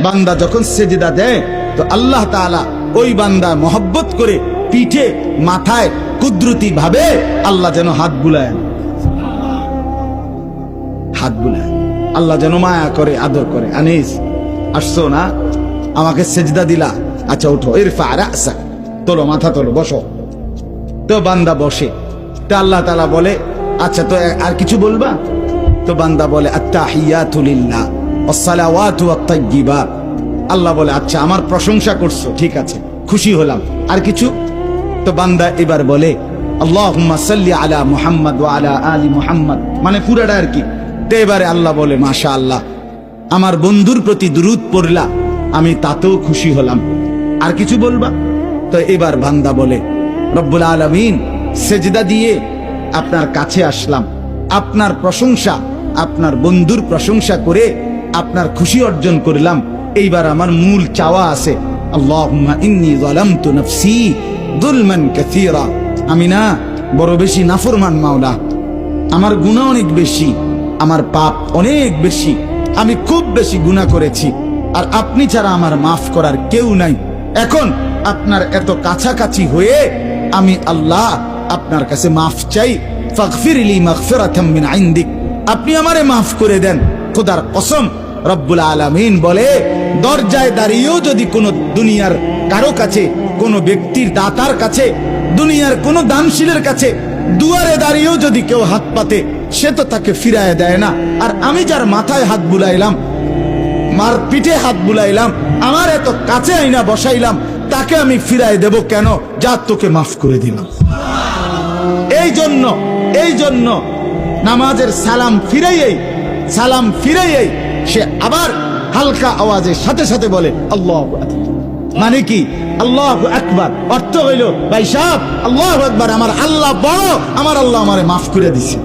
বান্দা যখন সেজদা দেয় তো আল্লাহ তাআলা ওই বান্দা মহব্বত করে পিঠে মাথায় কুদরতি ভাবে আল্লাহ যেন হাত বুলায়, হাত বুলায়, আল্লাহ যেন মায়া করে আদর করে। আনিস আসছো না, আমাকে সেজদা দিলা, আচ্ছা ওঠো, ইরফা রাসাক, তোলো মাথা তোলো, বসো। তো বান্দা বসে, তো আল্লাহ তাআলা বলে আচ্ছা তো আর কিছু বলবা? তো বান্দা বলে আত্তাহিয়াতু লিল্লাহ ওয়াসসালাওয়াতু ওয়াত-তাইয়্যিবাত। আল্লাহ বলে আচ্ছা আমার প্রশংসা করছো, ঠিক আছে, খুশি হলাম, আর কিছু? তো বান্দা এবার বলে আল্লাহুম্মা সাল্লি আলা মুহাম্মদ ওয়া আলা আলি মুহাম্মদ, মানে পুরাটা আর কি। তো এবারে আল্লাহ বলে মাশাআল্লাহ, আমার বন্ধুর প্রতি দুরূদ পড়লা, আমি তাতেও খুশি হলাম, আর কিছু বলবা? তো এবার বান্দা বলে রব্বুল আলামিন, সেজদা দিয়ে আপনার কাছে আসলাম, আপনার প্রশংসা, আপনার বন্ধুর প্রশংসা করে আপনার খুশি অর্জন করলাম। এইবার আমার মূল চাওয়া আছে, আল্লাহুম্মা ইন্নী যালামতু নাফসি যুলমান কাসীরা, আমি না বড় বেশি নাফরমান মাওলা, আমার গুনাহ অনেক বেশি, আমার পাপ অনেক বেশি, আমি খুব বেশি গুনাহ করেছি, আর আপনি ছাড়া আমার মাফ করার কেউ নাই। এখন আপনার এত কাছাকাছি হয়ে আমি আল্লাহ আপনার কাছে মাফ চাই, ফাগফিরলি মাগফিরাতাম মিন ইনদিক, আপনি আমারে মাফ করে দেন। খোদার কসম, রব্বুল আলামিন বলে দরজায় দাঁড়িয়েও যদি কোনো দুনিয়ার কারো কাছে, কোনো ব্যক্তির দাতার কাছে, দুনিয়ার কোনো দানশীলের কাছে দুয়ারে দাঁড়িয়েও যদি কেউ হাত পাতে, সে তো তাকে ফিরায় দেয় না। আর আমি যার মাথায় হাত বুলাইলাম, মার পিঠে হাত বুলাইলাম, আমার এত কাছে আইনা বসাইলাম, তাকে আমি ফিরায় দেব কেন? যা তোকে মাফ করে দিলাম। এই জন্য নামাজের সালাম ফিরাইয়েই সে আবার হালকা আওয়াজের সাথে সাথে বলে আল্লাহু আকবার। মানে কি আল্লাহু আকবার? অর্থ হইল ভাই সাহেব আল্লাহু আকবার, আমার আল্লাহ বড়, আমার আল্লাহ আমারে মাফ করে দিছে।